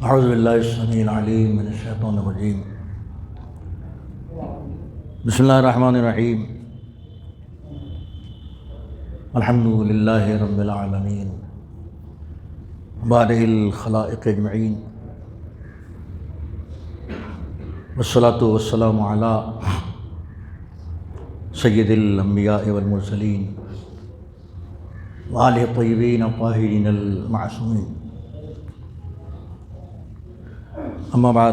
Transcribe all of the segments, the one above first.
اعوذ باللہ السمیع العلیم من الشیطان الرجیم بسم اللہ الرحمن الرحیم الحمد للہ رب العالمین بارئ الخلائق اجمعین والصلاة والسلام علی سید الانبیاء والمرسلین وآلہ الطیبین الطاہرین المعصومین. اما بعد،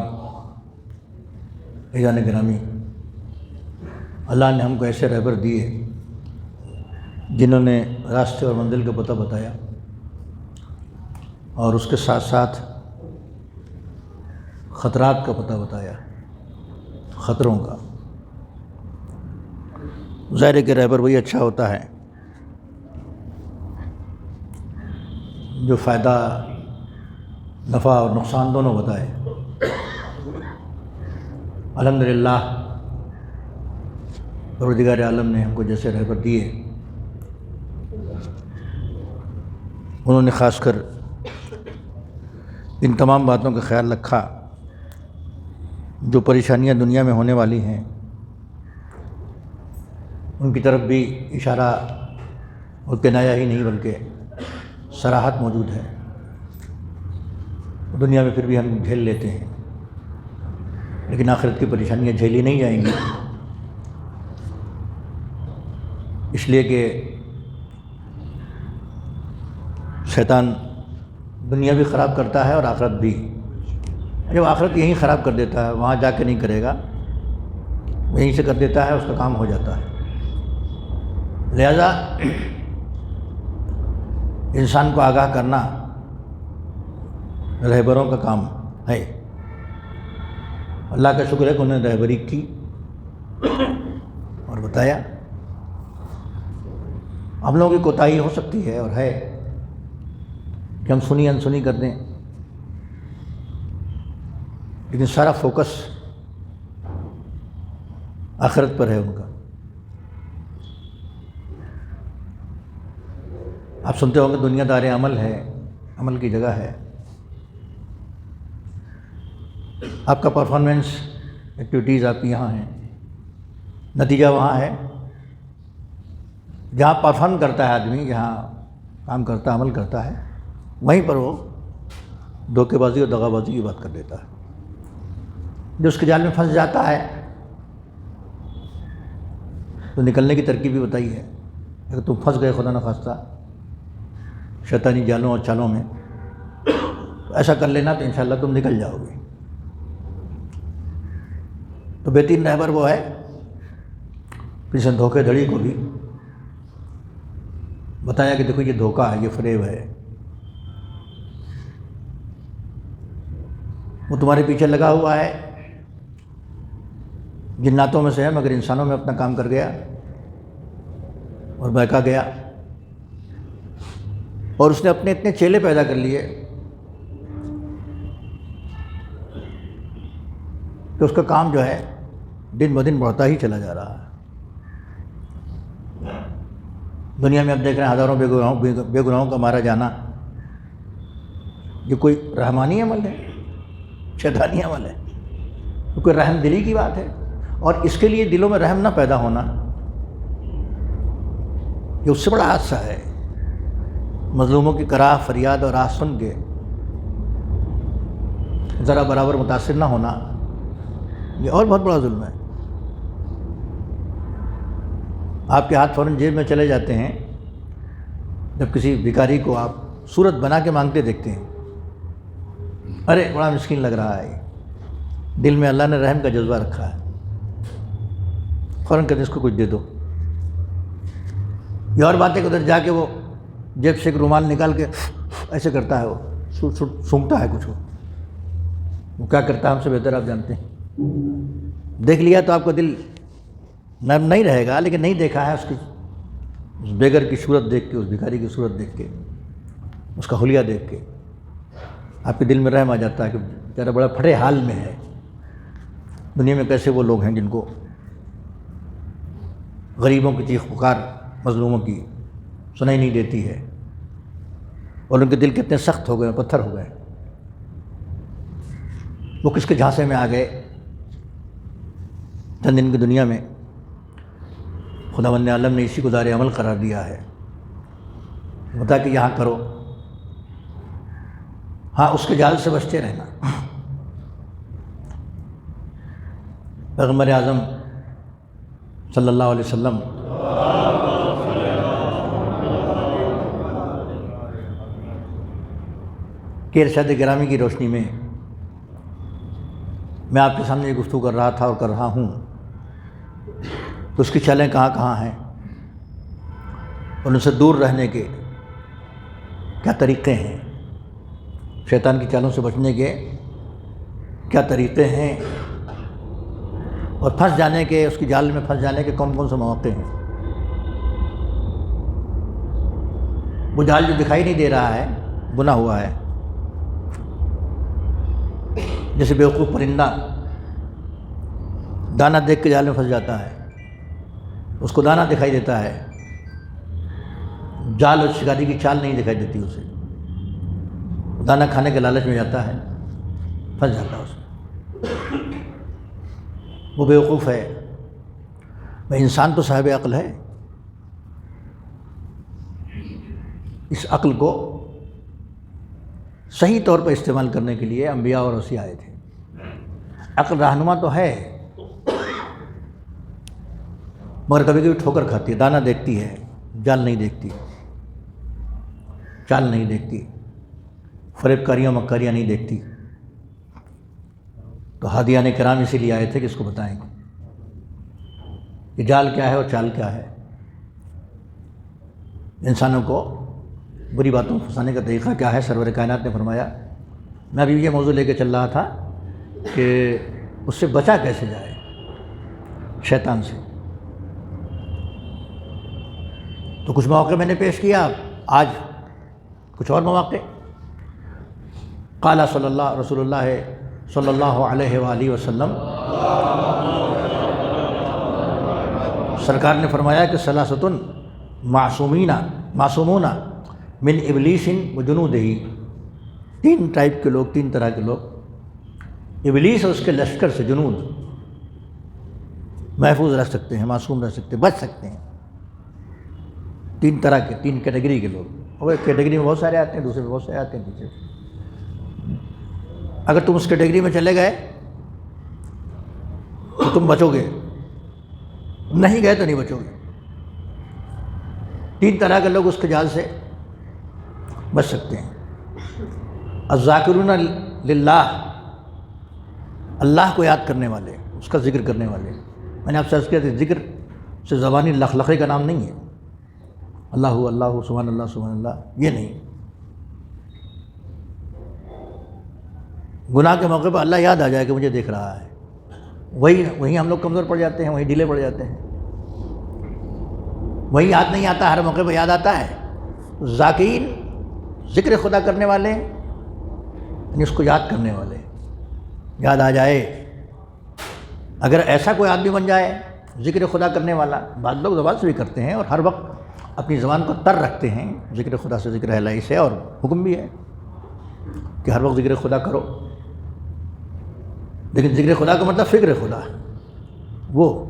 عزیزان گرامی، اللہ نے ہم کو ایسے رہبر دیے جنہوں نے راستے اور منزل کا پتہ بتایا، اور اس کے ساتھ ساتھ خطرات کا پتہ بتایا، خطروں کا. ظاہر ہے کہ رہبر وہی اچھا ہوتا ہے جو فائدہ، نفع اور نقصان دونوں بتائے. الحمدللہ پروردگار عالم نے ہم کو جیسے رہبر دیے، انہوں نے خاص کر ان تمام باتوں کا خیال رکھا جو پریشانیاں دنیا میں ہونے والی ہیں، ان کی طرف بھی اشارہ اور کنایا ہی نہیں بلکہ صراحت موجود ہے. دنیا میں پھر بھی ہم جھیل لیتے ہیں، لیکن آخرت کی پریشانیاں جھیلی نہیں جائیں گی، اس لیے کہ شیطان دنیا بھی خراب کرتا ہے اور آخرت بھی. جب آخرت یہیں خراب کر دیتا ہے، وہاں جا کے نہیں کرے گا، یہیں سے کر دیتا ہے، اس کا کام ہو جاتا ہے. لہذا انسان کو آگاہ کرنا رہبروں کا کام ہے. اللہ کا شکر ہے کہ انہوں نے رہبری کی اور بتایا. ہم لوگوں کی کوتاہی ہو سکتی ہے اور ہے کہ ہم سنی انسنی کر دیں، لیکن سارا فوکس آخرت پر ہے ان کا. آپ سنتے ہوں گے دنیا دار عمل ہے، عمل کی جگہ ہے. آپ کا پرفارمنس ایکٹیویٹیز آپ کی یہاں ہیں، نتیجہ وہاں ہے. جہاں پرفارم کرتا ہے آدمی، جہاں کام کرتا، عمل کرتا ہے، وہیں پر وہ دھوکے بازی اور دغا بازی کی بات کر دیتا ہے. جو اس کے جال میں پھنس جاتا ہے تو نکلنے کی ترکیب بھی بتائی ہے. اگر تم پھنس گئے خدا نخواستہ شیطانی جالوں اور چالوں میں، تو ایسا کر لینا تو انشاءاللہ تم نکل جاؤ گے. تو بہترین رہبر وہ ہے کسی دھوکے دھڑی کو بھی بتایا کہ دیکھو یہ دھوکہ ہے، یہ فریب ہے، وہ تمہارے پیچھے لگا ہوا ہے، جناتوں میں سے ہے مگر انسانوں میں اپنا کام کر گیا اور بہکا گیا، اور اس نے اپنے اتنے چیلے پیدا کر لیے کہ اس کا کام جو ہے دن بدن بڑھتا ہی چلا جا رہا ہے. دنیا میں اب دیکھ رہے ہیں ہزاروں بے گناہوں کا مارا جانا. یہ کوئی رحمانی عمل ہے؟ شیطانی عمل ہے؟ یہ کوئی رحم دلی کی بات ہے؟ اور اس کے لیے دلوں میں رحم نہ پیدا ہونا یہ اس سے بڑا حادثہ ہے. مظلوموں کی کراہ فریاد اور آہ سن کے ذرا برابر متاثر نہ ہونا یہ اور بہت بڑا ظلم ہے. آپ کے ہاتھ فوراً جیب میں چلے جاتے ہیں جب کسی بھکاری کو آپ صورت بنا کے مانگتے دیکھتے ہیں، ارے بڑا مسکین لگ رہا ہے، دل میں اللہ نے رحم کا جذبہ رکھا ہے، فوراً کہتے اس کو کچھ دے دو. یہ اور بات ہے کہ ادھر جا کے وہ جیب سے ایک رومال نکال کے ایسے کرتا ہے، وہ سونگھتا ہے کچھ. وہ کیا کرتا ہے ہم سے بہتر آپ جانتے ہیں. دیکھ لیا تو آپ کا دل نرم نہیں رہے گا، لیکن نہیں دیکھا ہے اس بیگر کی صورت دیکھ کے، اس بھکاری کی صورت دیکھ کے، اس کا حلیہ دیکھ کے آپ کے دل میں رحم آ جاتا ہے کہ بیچارہ بڑا پھٹے حال میں ہے. دنیا میں کیسے وہ لوگ ہیں جن کو غریبوں کی چیخ پکار، مظلوموں کی سنائی نہیں دیتی ہے، اور ان کے دل کتنے سخت ہو گئے، پتھر ہو گئے. وہ کس کے جھانسے میں آ گئے چند دن کی دنیا میں. خداوند عالم نے اسی کو دار عمل قرار دیا ہے، بتا کہ یہاں کرو. ہاں اس کے جال سے بچتے رہنا. پیغمبر اعظم صلی اللہ علیہ وسلم کے ارشاد گرامی کی روشنی میں میں آپ کے سامنے یہ گفتگو کر رہا تھا اور کر رہا ہوں کہ اس کی چالیں کہاں کہاں ہیں اور ان سے دور رہنے کے کیا طریقے ہیں، شیطان کی چالوں سے بچنے کے کیا طریقے ہیں، اور پھنس جانے کے، اس کی جال میں پھنس جانے کے کون کون سے مواقع ہیں. وہ جال جو دکھائی نہیں دے رہا ہے بنا ہوا ہے، جیسے بیوقوف پرندہ دانہ دیکھ کے جال میں پھنس جاتا ہے، اس کو دانہ دکھائی دیتا ہے، جال اور شکاری کی چال نہیں دکھائی دیتی اسے. دانہ کھانے کے لالچ میں جاتا ہے، پھنس جاتا ہے اس میں. وہ بیوقوف ہے. میں انسان تو صاحب عقل ہے، اس عقل کو صحیح طور پر استعمال کرنے کے لیے انبیاء اور اوصیاء آئے تھے. عقل رہنما تو ہے مگر کبھی کبھی ٹھوکر کھاتی ہے. دانہ دیکھتی ہے، جال نہیں دیکھتی، چال نہیں دیکھتی، فریب کاریاں مکاریاں نہیں دیکھتی. تو ہادیان کرام اسی لیے آئے تھے کہ اس کو بتائیں کہ جال کیا ہے اور چال کیا ہے، انسانوں کو بری باتوں میں پھنسانے کا طریقہ کیا ہے. سرور کائنات نے فرمایا، میں ابھی یہ موضوع لے کے چل رہا تھا کہ اس سے بچا کیسے جائے، شیطان سے. تو کچھ مواقع میں نے پیش کیا، آج کچھ اور مواقع. قال رسول اللہ صلی اللہ علیہ وآلہ وسلم، سرکار نے فرمایا کہ ثلاثۃ معصومون من ابلیس و جنودہ. تین ٹائپ کے لوگ، تین طرح کے لوگ ابلیس اور اس کے لشکر سے، جنود، محفوظ رہ سکتے ہیں، معصوم رہ سکتے ہیں، بچ سکتے ہیں. تین طرح کے، تین کیٹیگری کے لوگ. اور ایک کیٹیگری میں بہت سارے آتے ہیں، دوسرے میں بہت سارے آتے ہیں پیچھے. اگر تم اس کیٹیگری میں چلے گئے تو تم بچو گے، نہیں گئے تو نہیں بچو گے. تین طرح کے لوگ اس کے جال سے بچ سکتے ہیں. الذاکرون للہ، اللہ کو یاد کرنے والے، اس کا ذکر کرنے والے. میں نے آپ سے عرض کیا کہ ذکر سے زبانی لخلقے کا نام نہیں ہے. اللہ اللہ سبحان اللہ سبحان اللہ یہ نہیں. گناہ کے موقع پر اللہ یاد آ جائے کہ مجھے دیکھ رہا ہے، وہی ہم لوگ کمزور پڑ جاتے ہیں، وہیں ڈھیلے پڑ جاتے ہیں. وہی یاد نہیں آتا، ہر موقع پہ یاد آتا ہے. ذاکرین، ذکر خدا کرنے والے، یعنی اس کو یاد کرنے والے، یاد آ جائے. اگر ایسا کوئی آدمی بن جائے ذکر خدا کرنے والا، بعض لوگ زبان سے بھی کرتے ہیں اور ہر وقت اپنی زبان کو تر رکھتے ہیں ذکر خدا سے، ذکر الہی سے، اور حکم بھی ہے کہ ہر وقت ذکر خدا کرو. لیکن ذکر خدا کا مطلب فکر خدا، وہ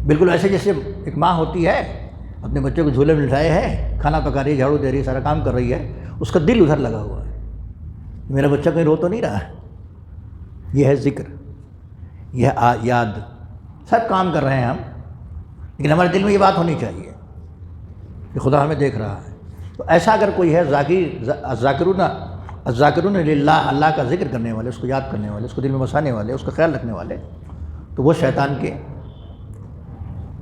بالکل ایسے جیسے ایک ماں ہوتی ہے، اپنے بچے کو جھولے میں بٹھائے ہے، کھانا پکا رہی ہے، جھاڑو دے رہی ہے، سارا کام کر رہی ہے، اس کا دل ادھر لگا ہوا ہے، میرا بچہ کہیں رو تو نہیں رہا ہے. یہ ہے ذکر، یہ ہے یاد. سب کام کر رہے ہیں ہم، لیکن ہمارے دل میں یہ بات ہونی چاہیے کہ خدا ہمیں دیکھ رہا ہے. تو ایسا اگر کوئی ہے الذاکرون للہ، اللہ کا ذکر کرنے والے، اس کو یاد کرنے والے، اس کو دل میں بسانے والے، اس کا خیال رکھنے والے، تو وہ شیطان کے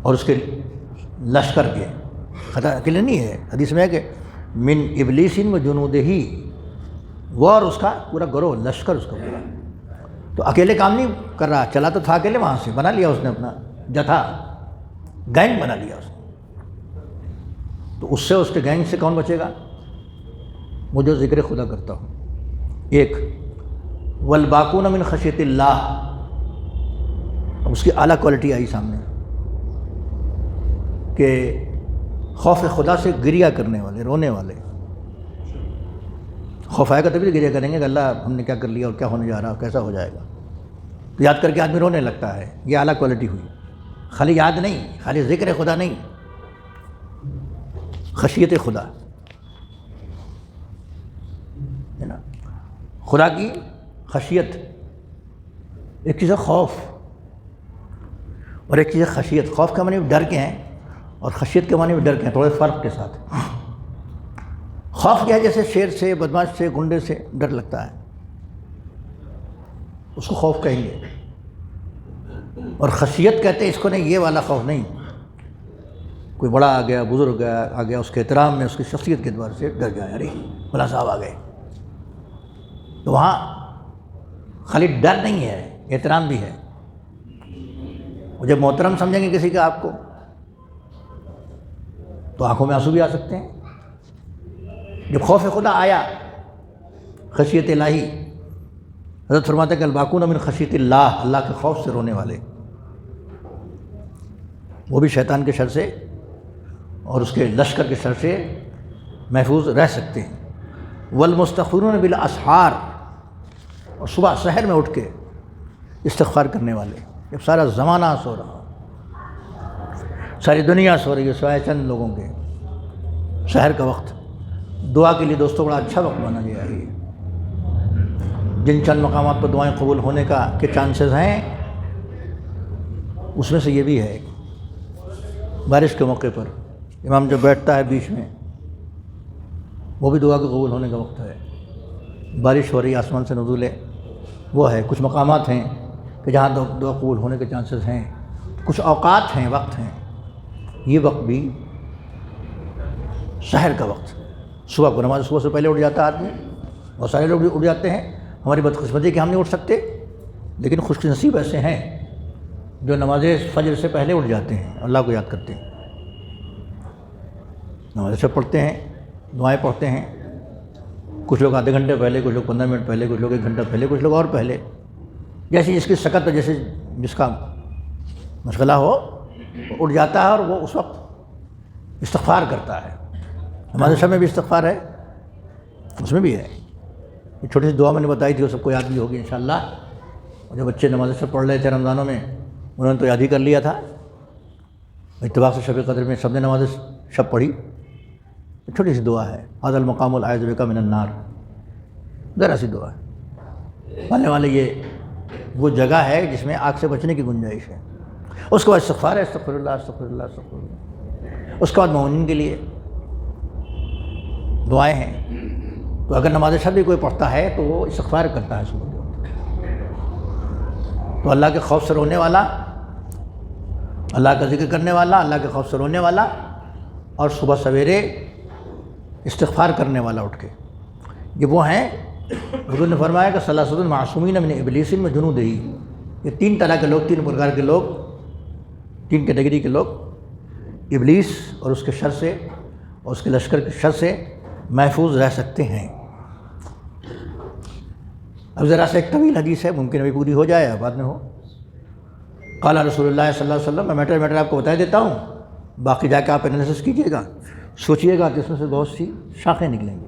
اور اس کے لشکر کے خطا اکیلے نہیں ہے. حدیث میں ہے کہ من ابلیس و جنودہ، وہ اور اس کا پورا گروہ، لشکر اس کا پورا. تو اکیلے کام نہیں کر رہا، چلا تو تھا اکیلے، وہاں سے بنا لیا اس نے اپنا جتھا، گینگ بنا لیا اس نے. تو اس سے، اس کے گینگ سے کون بچے گا؟ وہ جو ذکر خدا کرتا ہوں. ایک والباقون من خشیت اللہ، اب اس کی اعلیٰ کوالٹی آئی سامنے کہ خوف خدا سے گریہ کرنے والے، رونے والے. خوف آئے گا تبھی گریہ کریں گے کہ اللہ ہم نے کیا کر لیا اور کیا ہونے جا رہا اور کیسا ہو جائے گا. تو یاد کر کے آدمی رونے لگتا ہے. یہ اعلیٰ کوالٹی ہوئی. خالی یاد نہیں، خالی ذکر خدا نہیں، خشیت خدا ہے نا. خدا کی خشیت ایک چیز ہے خوف، اور ایک چیز ہے خشیت. خوف کے معنی بھی ڈر کے ہیں اور خشیت کے معنی بھی ڈر کے ہیں، تھوڑے فرق کے ساتھ. خوف کیا ہے؟ جیسے شیر سے، بدماش سے، گنڈے سے ڈر لگتا ہے، اس کو خوف کہیں گے. اور خشیت کہتے ہیں اس کو نہیں، یہ والا خوف نہیں. کوئی بڑا آ گیا، بزرگ آ گیا، اس کے احترام میں، اس کی شخصیت کے اعتبار سے ڈر گئے، ارے بلا صاحب آ گئے. تو وہاں خالی ڈر نہیں ہے، احترام بھی ہے. اور جب محترم سمجھیں گے کسی کا آپ کو تو آنکھوں میں آنسو بھی آ سکتے ہیں. جب خوف خدا آیا، خشیت الہی، حضرت فرماتے ہیں کہ الباقون من خشیت اللہ، اللہ کے خوف سے رونے والے وہ بھی شیطان کے شر سے اور اس کے لشکر کے شر سے محفوظ رہ سکتے ہیں. والمستغفرون بالاسحار، اور صبح سحر میں اٹھ کے استغفار کرنے والے. جب سارا زمانہ سو رہا، ساری دنیا سو رہی ہے سوائے چند لوگوں کے، سحر کا وقت دعا کے لیے دوستوں بڑا اچھا وقت مانا گیا ہے. جن چند مقامات پر دعائیں قبول ہونے کے چانسز ہیں، اس میں سے یہ بھی ہے. بارش کے موقع پر امام جب بیٹھتا ہے بیچ میں، وہ بھی دعا کے قبول ہونے کا وقت ہے. بارش ہو رہی ہے، آسمان سے نزول ہے، وہ ہے. کچھ مقامات ہیں کہ جہاں دعا قبول ہونے کے چانسز ہیں. کچھ اوقات ہیں، وقت ہیں. یہ وقت بھی سحر کا وقت، صبح کو نماز صبح سے پہلے اٹھ جاتا ہے آدمی. اور سارے لوگ اٹھ جاتے ہیں. ہماری بدقسمتی کہ ہم نہیں اٹھ سکتے، لیکن خوش نصیب ایسے ہیں جو نماز فجر سے پہلے اٹھ جاتے ہیں، اللہ کو یاد کرتے ہیں، نماز سے پڑھتے ہیں، دعائیں پڑھتے ہیں. کچھ لوگ آدھے گھنٹے پہلے، کچھ لوگ 15 منٹ پہلے، کچھ لوگ 1 گھنٹہ پہلے، کچھ لوگ اور پہلے. جیسے جس کی سکت، جیسے جس کا مشغلہ ہو اٹھ جاتا ہے اور وہ اس وقت استغفار کرتا ہے. ہمارے شب میں بھی استغفار ہے، اس میں بھی ہے. یہ چھوٹی سی دعا میں نے بتائی تھی، وہ سب کو یاد بھی ہوگی انشاءاللہ. اور جو بچے نماز شب پڑھ رہے تھے رمضانوں میں، انہوں نے تو یاد ہی کر لیا تھا. اتفاق سے شب قدر میں سب نے نماز شب پڑھی. چھوٹی سی دعا ہے، هذا المقام الاعوذ بک من النار، ذرا سی دعا ہے. پڑھنے والے یہ وہ جگہ ہے جس میں آگ سے بچنے کی گنجائش ہے. اس کے بعد استغفار ہے، استغفر اللہ استغفر اللہ استغفر اللہ. اس کے بعد مومنین کے لیے دعائیں ہیں. تو اگر نماز شب بھی کوئی پڑھتا ہے تو وہ استغفار کرتا ہے صبح کے وقت. تو اللہ کے خوف سے رونے والا، اللہ کا ذکر کرنے والا، اللہ کے خوف سے رونے والا، اور صبح سویرے استغفار کرنے والا اٹھ کے، یہ وہ ہیں. حضور نے فرمایا کہ ثلاثۃ معصومین من ابلیس و جنودہ. یہ 3 طرح کے لوگ، 3 پرکار کے لوگ، 3 کیٹیگری کے لوگ ابلیس اور اس کے شر سے اور اس کے لشکر کے شر سے محفوظ رہ سکتے ہیں. اب ذرا سے ایک طویل حدیث ہے، ممکن ابھی پوری ہو جائے، بعد میں ہو. قال رسول اللہ صلی اللہ علیہ وسلم، میں میٹر آپ کو بتا دیتا ہوں، باقی جا کے آپ انالیسس کیجیے گا، سوچیے گا کہ اس میں سے بہت سی شاخیں نکلیں گی.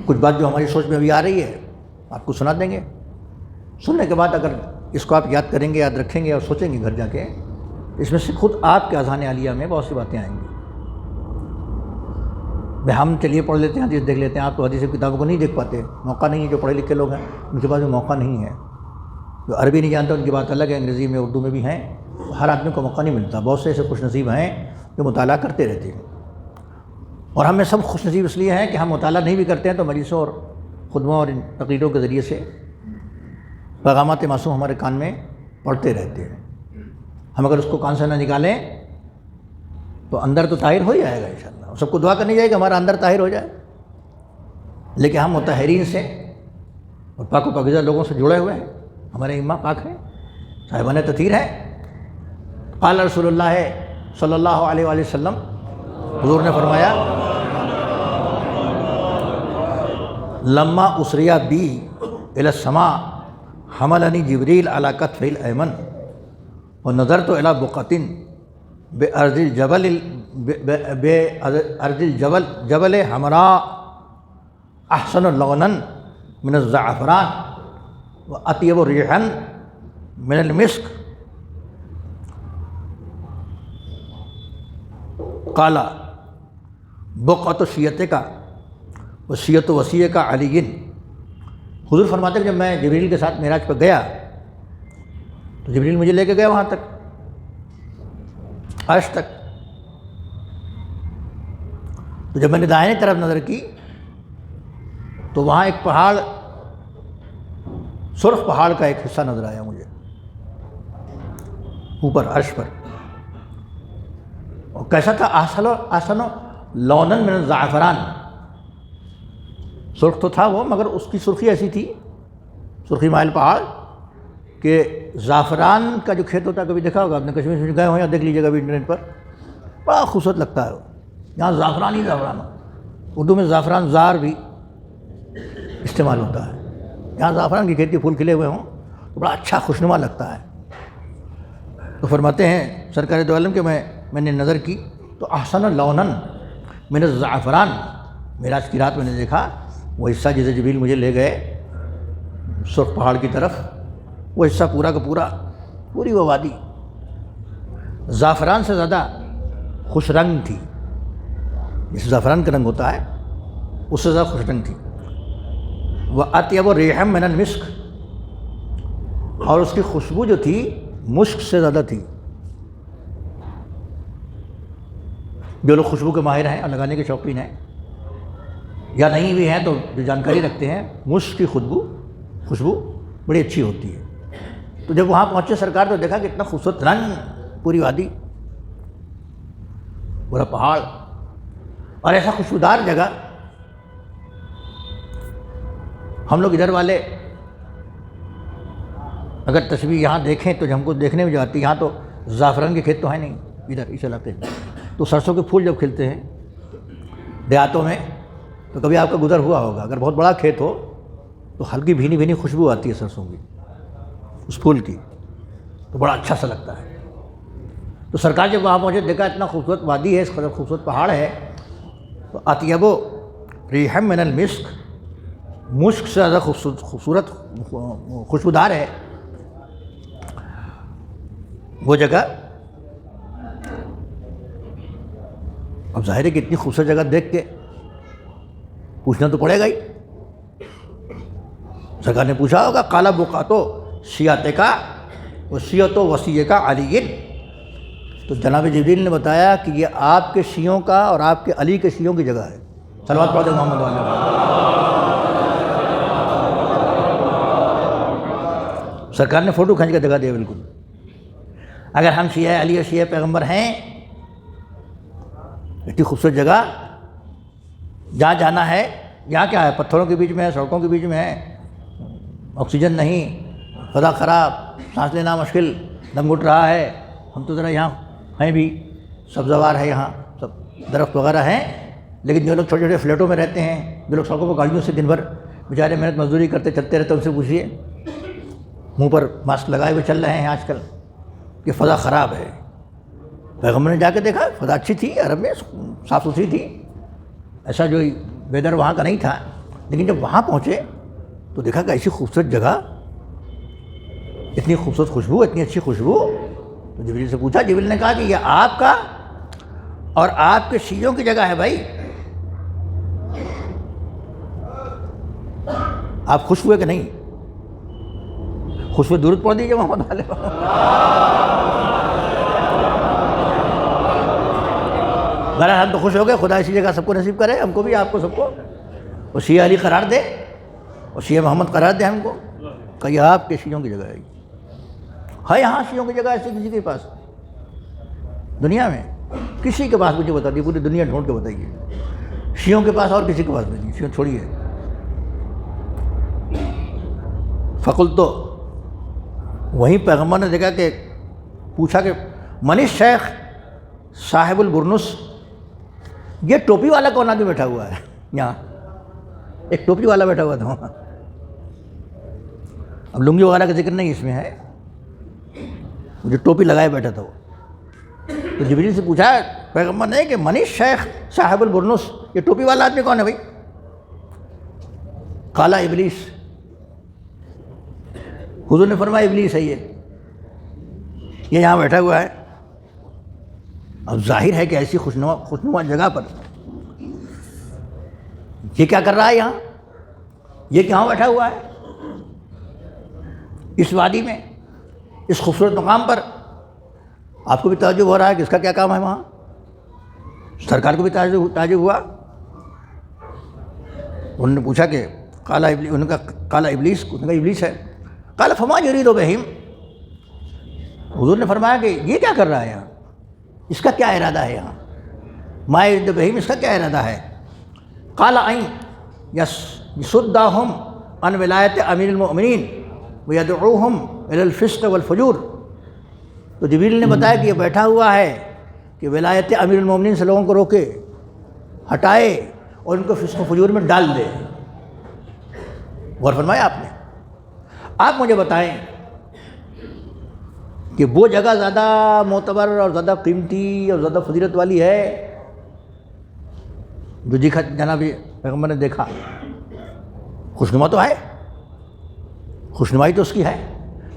کچھ بات جو ہماری سوچ میں ابھی آ رہی ہے آپ کو سنا دیں گے. سننے کے بعد اگر اس کو آپ یاد کریں گے، یاد رکھیں گے اور سوچیں گے گھر جا کے، اس میں سے خود آپ کے اذہان عالیہ میں بہت سی باتیں آئیں گی. ہم چلیے پڑھ لیتے ہیں، حدیث دیکھ لیتے ہیں. آپ تو حدیث کتابوں کو نہیں دیکھ پاتے، موقع نہیں ہے. جو پڑھے لکھے لوگ ہیں ان کے پاس بھی موقع نہیں ہے. جو عربی نہیں جانتے ان کی بات الگ ہے، انگریزی میں اردو میں بھی ہیں. ہر آدمی کو موقع نہیں ملتا. بہت سے ایسے خوش نصیب ہیں جو مطالعہ کرتے رہتے ہیں. اور ہم میں سب خوش نصیب اس لیے ہیں کہ ہم مطالعہ نہیں بھی کرتے ہیں تو مجلسوں اور خطبوں اور تقریروں کے ذریعے سے پیغامات معصوم ہمارے کان میں پڑھتے رہتے ہیں. ہم اگر اس کو کان سے نہ نکالیں تو اندر تو طاہر ہو ہی جائے گا انشاءاللہ. سب کو دعا کرنی چاہیے کہ ہمارا اندر طاہر ہو جائے، لیکن ہم مطہرین سے اور پاک و پاکیزہ لوگوں سے جڑے ہوئے ہیں. ہمارے امام پاک ہیں، صاحبان تطہیر ہیں. قال رسول اللہ صلی اللہ علیہ وآلہ وسلم، حضور نے فرمایا، لما اسری بی الی السماء حملنی جبریل علی کتفی الایمن ونظرت الی بقعۃ بأرض الجبل جبل حمراء، ونظرت الی بقعۃ بأرض الجبل جبل حمراء، ونظرت الی بقعۃ بأرض الجبل جبل حمراء، ونظرت الی بقعۃ بأرض الجبل جبل حمراء، ونظرت الی بقعۃ بأرض الجبل جبل حمراء، ونظرت الی بقعۃ بأرض الجبل جبل حمراء، احسن لونا من الزعفران واطیب ریحا من المسک قال بقعۃ شیعتک وصیۃ وصیک علی۔ حضور فرماتے کہ جب میں جبریل کے ساتھ معراج پر گیا تو جبریل مجھے لے کے گیا وہاں تک، عرش تک۔ تو جب میں نے دائیں طرف نظر کی تو وہاں ایک پہاڑ، سرخ پہاڑ کا ایک حصہ نظر آیا مجھے اوپر عرش پر، اور کیسا تھا؟ احسن لونا من الزعفران، سرخ تو تھا وہ، مگر اس کی سرخی ایسی تھی، سرخی مائل پہاڑ، کہ زعفران کا جو کھیت ہوتا ہے، کبھی دیکھا ہوگا آپ نے، کشمیر میں گئے ہوں یا دیکھ لیجیے گا بھی انٹرنیٹ پر، بڑا خوبصورت لگتا ہے وہ، یہاں زعفران ہی زعفران ہو، اردو میں زعفران زار بھی استعمال ہوتا ہے، یہاں زعفران کی کھیتی، پھول کھلے ہوئے ہوں تو بڑا اچھا خوشنما لگتا ہے۔ تو فرماتے ہیں سرکار دو عالم کہ میں نے نظر کی تو احسن لونا من الزعفران، معراج کی رات میں نے دیکھا وہ حصہ جسے جبریل مجھے لے گئے سرخ پہاڑ کی طرف، وہ حصہ پورا کا پورا، پوری وہ وادی زعفران سے زیادہ خوش رنگ تھی، جس زعفران کا رنگ ہوتا ہے اس سے زیادہ خوش رنگ تھی۔ وَأَطْيَبُ رِيحًا مِنَ الْمِسْكِ، اور اس کی خوشبو جو تھی مشک سے زیادہ تھی۔ جو لوگ خوشبو کے ماہر ہیں اور لگانے کے شوقین ہیں یا نہیں بھی ہیں تو جو جانکاری رکھتے ہیں، مشک کی خوشبو بڑی اچھی ہوتی ہے۔ تو جب وہاں پہنچے سرکار تو دیکھا کہ اتنا خوبصورت رنگ، پوری وادی، پورا پہاڑ، اور ایسا خوشبودار جگہ۔ ہم لوگ ادھر والے اگر تشبیہ یہاں دیکھیں تو ہم کو دیکھنے میں جو آتی ہے، یہاں تو زعفران کے کھیت تو ہیں نہیں ادھر اس علاقے میں، تو سرسوں کے پھول جب کھلتے ہیں دیہاتوں میں تو کبھی آپ کا گزر ہوا ہوگا، اگر بہت بڑا کھیت ہو تو ہلکی بھینی بھینی خوشبو آتی ہے سرسوں کی، اس پھول کی، تو بڑا اچھا سا لگتا ہے۔ تو سرکار جب وہاں پہنچے دیکھا اتنا خوبصورت وادی ہے، اس قدر خوبصورت پہاڑ ہے، تو اطیب ریحا من المسک، مشک سے زیادہ خوبصورت خوشبودار ہے وہ جگہ۔ اب ظاہر ہے کہ اتنی خوبصورت جگہ دیکھ کے پوچھنا تو پڑے گا ہی۔ سرکار نے پوچھا ہوگا قال بقعۃ شیعتک وصیۃ وصیک علی، تو جناب جبریل نے بتایا کہ یہ آپ کے شیعوں کا اور آپ کے علی کے شیعوں کی جگہ ہے۔ صلوات پڑھ دیں محمد علیہ۔ سرکار نے فوٹو کھینچ کے دکھا دیا بالکل۔ اگر ہم شیعہ علی اور شیعہ پیغمبر ہیں، اتنی خوبصورت جگہ جہاں جانا ہے، یہاں کیا ہے؟ پتھروں کے بیچ میں ہے، سڑکوں کے بیچ میں ہے، آکسیجن نہیں، فضا خراب، سانس لینا مشکل، دم گھٹ رہا ہے۔ ہم تو ذرا یہاں ہیں بھی، سبزوار ہے، یہاں سب درخت وغیرہ ہیں، لیکن جو لوگ چھوٹے چھوٹے فلیٹوں میں رہتے ہیں، جو لوگ سڑکوں پر گاڑیوں سے دن بھر بیچارے محنت مزدوری کرتے چلتے رہتے ہیں، ان سے پوچھیے، منہ پر ماسک لگائے ہوئے چل رہے ہیں آج کل، کہ فضا خراب ہے۔ پیغمبر نے جا کے دیکھا فضا اچھی تھی، عرب میں صاف ستھری تھی، ایسا جو ویدر وہاں کا نہیں تھا، لیکن جب وہاں پہنچے تو دیکھا کہ ایسی خوبصورت جگہ، اتنی خوبصورت خوشبو، اتنی اچھی خوشبو۔ تو جبریل سے پوچھا، جبریل نے کہا کہ یہ آپ کا اور آپ کے شیعوں کی جگہ ہے بھائی، آپ خوش ہوئے کہ نہیں؟ خوش ہوئے درود پڑھ دیجیے محمد علیہ۔ بہرحال ہم تو خوش ہو گئے، خدا اسی جگہ سب کو نصیب کرے، ہم کو بھی، آپ کو، سب کو، اور شیعہ علی قرار دے اور شیعہ محمد قرار دے ہم کو، کہ یہ آپ کے شیعوں کی جگہ ہے یہاں شیعوں کی جگہ ایسی کسی کے پاس دنیا میں؟ کسی کے پاس مجھے بتا دیے، پوری دنیا ڈھونڈ کے بتائیے، شیعوں کے پاس اور کسی کے پاس نہیں، شیعوں چھوڑیے۔ فقلت، تو وہیں پیغمبر نے دیکھا کہ پوچھا کہ من الشیخ صاحب البرنس، یہ ٹوپی والا کون آدمی بیٹھا ہوا ہے یہاں؟ ایک ٹوپی والا بیٹھا ہوا تھا وہاں، اب لنگی وغیرہ کا ذکر نہیں اس میں ہے، جو ٹوپی لگائے بیٹھا تھا وہ۔ تو جبریل سے پوچھا پیغمبر نے کہ من الشیخ صاحب البرنس، یہ ٹوپی والا آدمی کون ہے بھائی؟ قال ابلیس، حضور نے فرمایا ابلیس ہے یہ یہاں بیٹھا ہوا ہے۔ اب ظاہر ہے کہ ایسی خوشنما جگہ پر یہ کیا کر رہا ہے یہاں، یہ کہاں بیٹھا ہوا ہے اس وادی میں، اس خوبصورت مقام پر؟ آپ کو بھی تعجب ہو رہا ہے کہ اس کا کیا کام ہے وہاں؟ سرکار کو بھی تعجب ہوا۔ انہوں نے پوچھا کہ انہوں نے کہا قال ابلیس، انہوں نے کہا ابلیس ہے۔ قال فما یرید بہم، حضور نے فرمایا کہ یہ کیا کر رہا ہے یہاں، اس کا کیا ارادہ ہے یہاں، ما یرید بہم، اس کا کیا ارادہ ہے؟ قال ان یصدہم عن ولایت امیر المؤمنین ویدعوہم الی الفسق والفجور۔ تو جبریل نے بتایا کہ یہ بیٹھا ہوا ہے کہ ولایت امیر المؤمنین سے لوگوں کو روکے، ہٹائے اور ان کو فسق و فجور میں ڈال دے۔ غور فرمایا آپ نے؟ آپ مجھے بتائیں کہ وہ جگہ زیادہ معتبر اور زیادہ قیمتی اور زیادہ فضیلت والی ہے جو جناب پیغمبر نے دیکھا؟ خوشنما تو ہے، خوشنمائی تو اس کی ہے،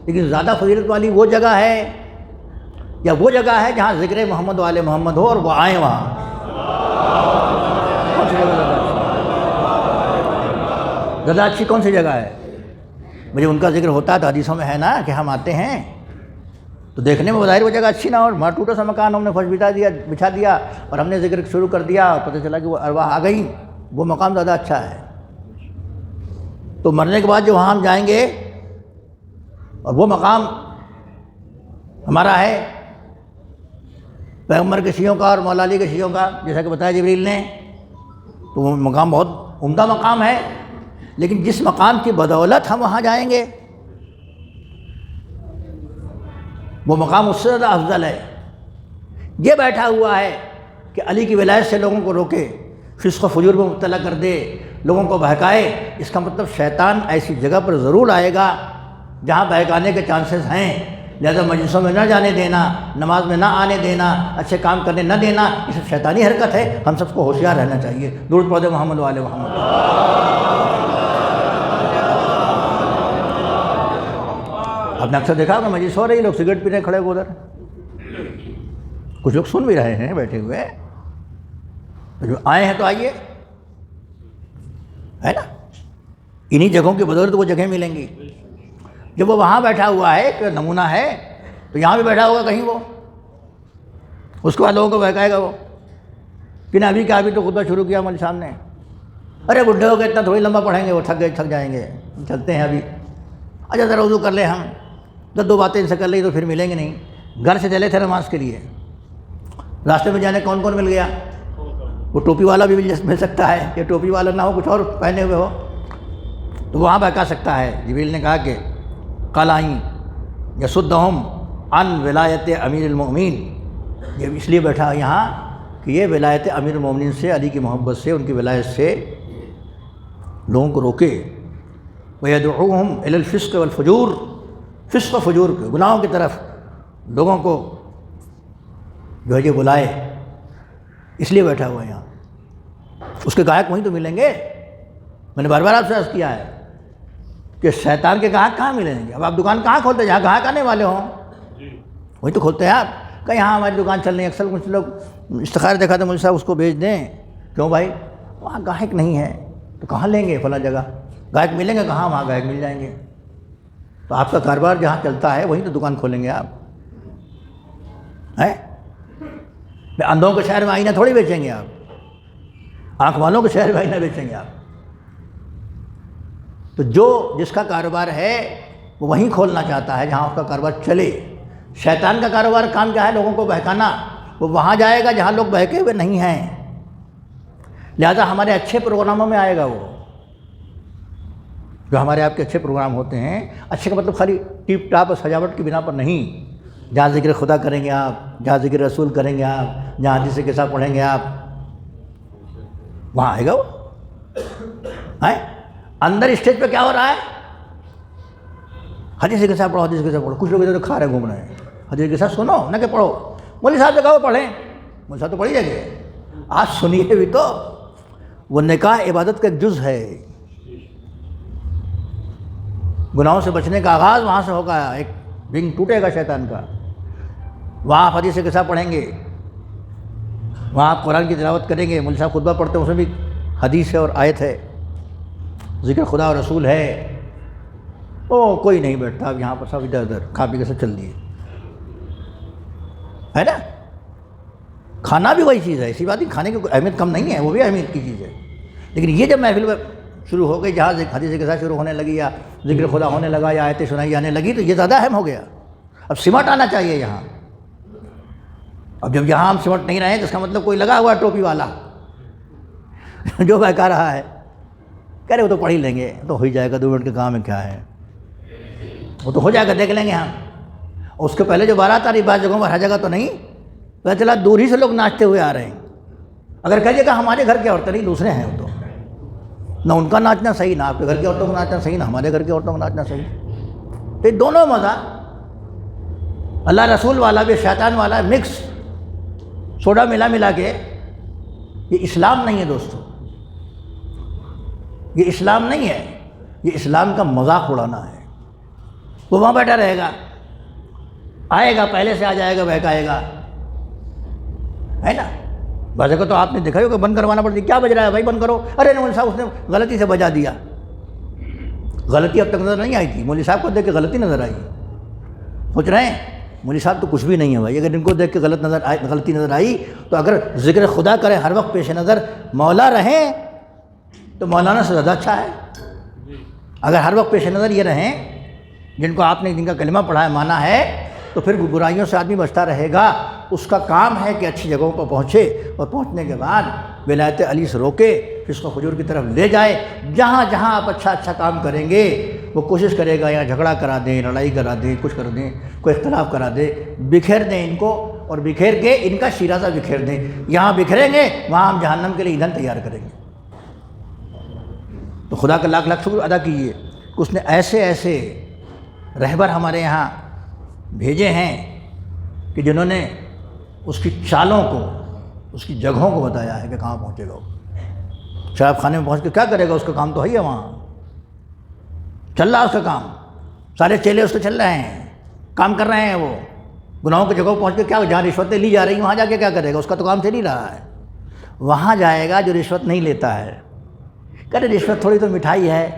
لیکن زیادہ فضیلت والی وہ جگہ ہے یا وہ جگہ ہے جہاں ذکر محمد والے محمد ہو اور وہ آئیں وہاں؟ کون سی جگہ زیادہ اچھی کون سی جگہ ہے؟ مجھے ان کا ذکر ہوتا ہے تو حدیثوں میں ہے نا کہ ہم آتے ہیں تو دیکھنے میں بظاہر وہ جگہ اچھی نہ ہو، وہاں ٹوٹا سا مکان ہم نے فرش بچھا دیا اور ہم نے ذکر شروع کر دیا اور پتہ چلا کہ وہ ارواح آ گئیں، وہ مقام زیادہ اچھا ہے۔ تو مرنے کے بعد جو وہاں ہم جائیں گے اور وہ مقام ہمارا ہے پیغمبر کے شیعوں کا اور مولا علی کے شیعوں کا، جیسا کہ بتایا جبریل نے، تو وہ مقام بہت عمدہ مقام ہے، لیکن جس مقام کی بدولت ہم وہاں جائیں گے وہ مقام اس سے زیادہ افضل ہے۔ یہ بیٹھا ہوا ہے کہ علی کی ولایت سے لوگوں کو روکے، فسق و فجور میں مبتلا کر دے، لوگوں کو بہکائے، اس کا مطلب شیطان ایسی جگہ پر ضرور آئے گا جہاں بہکانے کے چانسز ہیں، لہذا مجلسوں میں نہ جانے دینا، نماز میں نہ آنے دینا، اچھے کام کرنے نہ دینا، یہ سب شیطانی حرکت ہے۔ ہم سب کو ہوشیار رہنا چاہیے۔ درود پڑھیں محمد والے محمد۔ آپ نے اکثر دیکھا ہوگا مجلس ہو رہی، لوگ سگریٹ پینے کھڑے ہوئے ادھر، کچھ لوگ سن بھی رہے ہیں بیٹھے ہوئے، جو آئے ہیں تو آئیے، ہے نا؟ انہی جگہوں کی بدولت وہ جگہیں ملیں گی۔ جب وہ وہاں بیٹھا ہوا ہے کہ نمونہ ہے تو یہاں بھی بیٹھا ہوگا کہیں، وہ اس کے بعد لوگوں کو بہکائے گا وہ کہ ابھی کا ابھی تو خطبہ شروع کیا ہمارے سامنے، ارے بڈھے ہو گئے اتنا تھوڑی لمبا پڑھیں گے، وہ تھک جائیں گے، چلتے ہیں ابھی، اچھا ذرا وضو کر لیں ہم، جب 2 باتیں ان سے کر لی تو پھر ملیں گے نہیں۔ گھر سے چلے تھے نماز کے لیے، راستے میں جانے کون کون مل گیا؟ وہ ٹوپی والا بھی مل سکتا ہے، کہ ٹوپی والا نہ ہو کچھ اور پہنے ہوئے ہو تو وہاں بہکا سکتا ہے۔ جبریل نے کہا کہ قال یصدہم عن ولایت امیر المؤمنین، یہ اس لیے بیٹھا یہاں کہ یہ ولایت امیر المؤمنین سے، علی کی محبت سے، ان کی ولایت سے لوگوں کو روکے۔ ویدعوہم الی الفسق والفجور، فسق و فجور کے گناہوں کی طرف لوگوں کو جو ہے یہ بلائے، اس لیے بیٹھا ہوا ہے یہاں۔ اس کے گاہک وہیں تو ملیں گے۔ میں نے بار بار آپ سے عرض کیا ہے کہ شیطان کے گاہک کہاں ملیں گے؟ اب آپ دکان کہاں کھولتے ہیں؟ جہاں گاہک آنے والے ہوں وہیں تو کھولتے ہیں آپ، کہ یہاں ہماری دکان چل رہی ہے۔ اکثر کچھ لوگ استخارہ دکھاتے ہیں، مجھے صاحب اس کو بھیج دیں، کیوں بھائی؟ وہاں گاہک نہیں ہے تو کہاں لیں گے فلاں جگہ؟ گاہک ملیں گے کہاں؟ وہاں گاہک مل جائیں گے۔ تو آپ کا کاروبار جہاں چلتا ہے وہیں تو دکان کھولیں گے آپ، ہیں؟ اندھوں کے شہر میں آئینہ تھوڑی بیچیں گے آپ، آنکھ والوں کے شہر میں آئینہ بیچیں گے آپ۔ تو جس کا کاروبار ہے وہ وہیں کھولنا چاہتا ہے جہاں اس کا کاروبار چلے۔ شیطان کا کاروبار کام کیا ہے؟ لوگوں کو بہکانا۔ وہ وہاں جائے گا جہاں لوگ بہکے ہوئے نہیں ہیں، لہذا ہمارے اچھے پروگراموں میں آئے گا وہ، جو ہمارے آپ کے اچھے پروگرام ہوتے ہیں۔ اچھے کا مطلب خالی ٹیپ ٹاپ اور سجاوٹ کی بنا پر نہیں، جہاں ذکر خدا کریں گے آپ، جہاں ذکر رسول کریں گے آپ، جہاں حدیث قصہ پڑھیں گے آپ، وہاں آئے گا وہ۔ اندر اسٹیج پہ کیا ہو رہا ہے؟ حدیث قصہ پڑھو، حدیث قصہ پڑھو۔ کچھ لوگ ادھر کھا رہے گھوم رہے ہیں، حدیث قصہ سنو نہ کہ پڑھو۔ مولوی صاحب نے کہا وہ پڑھیں، مولوی صاحب تو پڑھی جائے گے، آپ سنیے بھی تو۔ وہ نکاح عبادت کا ایک جز ہے، گناہوں سے بچنے کا آغاز وہاں سے ہوگا، ایک رنگ ٹوٹے گا شیطان کا. وہاں آپ حدیث قصہ پڑھیں گے، وہاں آپ قرآن کی تلاوت کریں گے، مولوی صاحب خطبہ پڑھتے ہیں، اس میں بھی حدیث ہے اور آیت ہے، ذکر خدا اور رسول ہے. کوئی نہیں بیٹھتا اب یہاں پر، سب ادھر ادھر کھا پی کے سب چل دیے، ہے نا. کھانا بھی وہی چیز ہے، اسی بات ہی، کھانے کی کوئی اہمیت کم نہیں ہے، وہ بھی اہمیت کی چیز ہے. لیکن یہ جب محفل شروع ہو گئی، جہاں حدیث کے ساتھ شروع ہونے لگی یا ذکر خدا ہونے لگا یا آیتیں سنائی جانے لگی، تو یہ زیادہ اہم ہو گیا. اب سمٹ آنا چاہیے یہاں. اب جب یہاں ہم سمٹ نہیں رہے ہیں تو اس کا مطلب کوئی لگا ہوا ٹوپی والا جو بہکا رہا ہے، کہہ رہے وہ تو پڑھ ہی لیں گے، تو ہو ہی جائے گا، 2 منٹ کے کام میں کیا ہے، وہ تو ہو جائے گا، دیکھ لیں گے ہم. اس کے پہلے جو بارات آ رہی، بعض جگہوں پر ہر جگہ تو نہیں، پتہ چلا دور ہی سے لوگ ناچتے ہوئے آ رہے ہیں. اگر کہیے کہ ہمارے گھر کی عورتیں نہیں، دوسرے ہیں، وہ تو نہ ان کا ناچنا صحیح، نہ آپ کے گھر کی عورتوں کا ناچنا صحیح، نہ ہمارے گھر کی عورتوں کا ناچنا صحیح. تو یہ دونوں مزہ، اللہ رسول والا بھی شیطان والا مکس، سوڈا ملا کے. یہ اسلام نہیں ہے دوستو، یہ اسلام نہیں ہے، یہ اسلام کا مذاق اڑانا ہے. وہ وہاں بیٹھا رہے گا، آئے گا پہلے سے آ جائے گا، بہکائے گا، ہے نا. بعض کو تو آپ نے دیکھا ہو کہ بند کروانا پڑتی، کیا بج رہا ہے بھائی، بند کرو. ارے مولوی صاحب اس نے غلطی سے بجا دیا. غلطی اب تک نظر نہیں آئی تھی، مولوی صاحب کو دیکھ کے غلطی نظر آئی. سوچ رہے ہیں مولوی صاحب تو کچھ بھی نہیں ہے بھائی. اگر ان کو دیکھ کے غلطی نظر آئی تو اگر ذکر خدا کریں ہر وقت پیش نظر، مولا رہیں تو مولانا سے زیادہ اچھا ہے. اگر ہر وقت پیش نظر یہ رہیں جن کو آپ نے جن کا کلمہ پڑھا ہے، مانا ہے، تو پھر برائیوں سے آدمی بچتا رہے گا. اس کا کام ہے کہ اچھی جگہوں پر پہنچے، اور پہنچنے کے بعد ولایت علی سے روکے، فسق و فجور کی طرف لے جائے. جہاں جہاں آپ اچھا کام کریں گے وہ کوشش کرے گا یہاں جھگڑا کرا دیں، لڑائی کرا دیں، کچھ کر دیں، کوئی اختلاف کرا دیں، بکھیر دیں ان کو، اور بکھیر کے ان کا شیرازہ بکھیر دیں. یہاں بکھریں گے وہاں ہم جہنم کے لیے ایندھن تیار کریں گے. تو خدا کا لاکھ لاکھ شکر ادا کیجیے کہ اس نے ایسے ایسے رہبر ہمارے یہاں بھیجے ہیں کہ جنہوں نے اس کی چالوں کو، اس کی جگہوں کو بتایا ہے کہ کہاں پہنچے گا. شراب خانے میں پہنچ کے کیا کرے گا، اس کا کام تو ہے ہی ہے، وہاں چل رہا اس کا کام، سارے چیلے اس کے چل رہے ہیں، کام کر رہے ہیں. وہ گناہوں کی جگہوں پہنچ کے کیا، جہاں رشوتیں لی جا رہی ہیں وہاں جا کے کیا کرے گا، اس کا تو کام چل ہی رہا ہے. وہاں جائے گا جو رشوت نہیں لیتا ہے. کہتے رشوت تھوڑی تو مٹھائی ہے،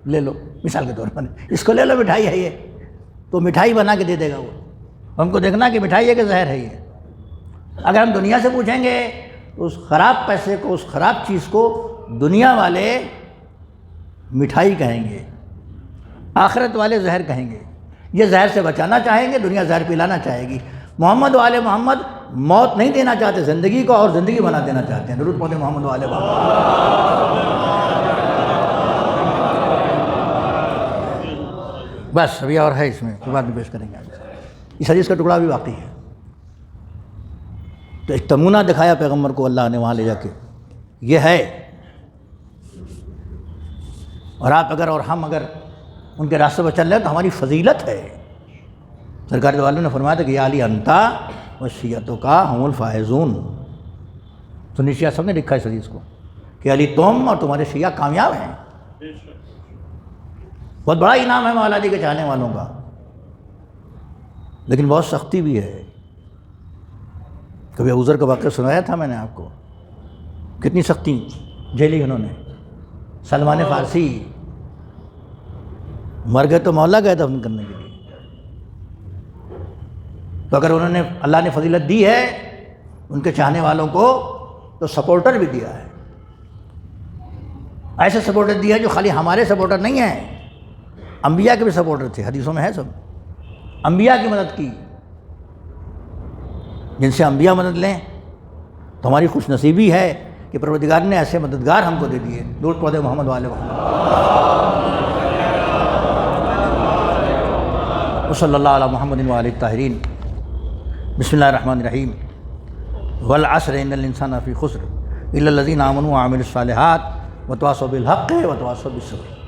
لے لو، مثال کے طور پر اس کو لے لو، مٹھائی ہے یہ، تو مٹھائی بنا کے دے دے گا. وہ ہم کو دیکھنا کہ مٹھائی ہے کہ زہر ہے یہ. اگر ہم دنیا سے پوچھیں گے تو اس خراب پیسے کو، اس خراب چیز کو دنیا والے مٹھائی کہیں گے، آخرت والے زہر کہیں گے. یہ زہر سے بچانا چاہیں گے، دنیا زہر پلانا چاہے گی. محمد والے محمد موت نہیں دینا چاہتے زندگی کو، اور زندگی بنا دینا چاہتے ہیں. درود پڑھیں محمد والے محمد. بس ابھی اور ہے اس میں، بعد میں پیش کریں گے. اس حدیث کا ٹکڑا بھی باقی ہے. تو ایک نمونہ دکھایا پیغمبر کو اللہ نے وہاں لے جا کے، یہ ہے. اور آپ اگر اور ہم اگر ان کے راستے پر چل رہے ہیں تو ہماری فضیلت ہے. سرکار دو عالم نے فرمایا تھا کہ یا علی انتا و شیعتوں کا ہم الفائزون. سنی شیعہ سب نے لکھا اس حدیث کو کہ علی تم اور تمہارے شیعہ کامیاب ہیں. بہت بڑا انعام ہے مولا علی کے چاہنے والوں کا، لیکن بہت سختی بھی ہے. کبھی ابوذر کا واقعہ سنایا تھا میں نے آپ کو، کتنی سختی جھیلی انہوں نے. سلمان فارسی مر گئے تو مولا گئے دفن کرنے کے لیے. تو اگر انہوں نے، اللہ نے فضیلت دی ہے ان کے چاہنے والوں کو، تو سپورٹر بھی دیا ہے. ایسے سپورٹر دیا ہے جو خالی ہمارے سپورٹر نہیں ہیں، انبیاء کے بھی سپورٹر تھے. حدیثوں میں ہے سب، انبیاء کی مدد کی. جن سے انبیاء مدد لیں تو ہماری خوش نصیبی ہے کہ پروردگار نے ایسے مددگار ہم کو دے دیے. درود پڑھیں محمد والے محمد. وصلی اللہ علی محمد و آلہ الطاہرین. بسم اللہ الرحمن الرحیم. والعصر ان الانسان فی خسر الا الذین آمنوا وعملوا الصالحات وتواصوا بالحق وتواصوا بالصبر.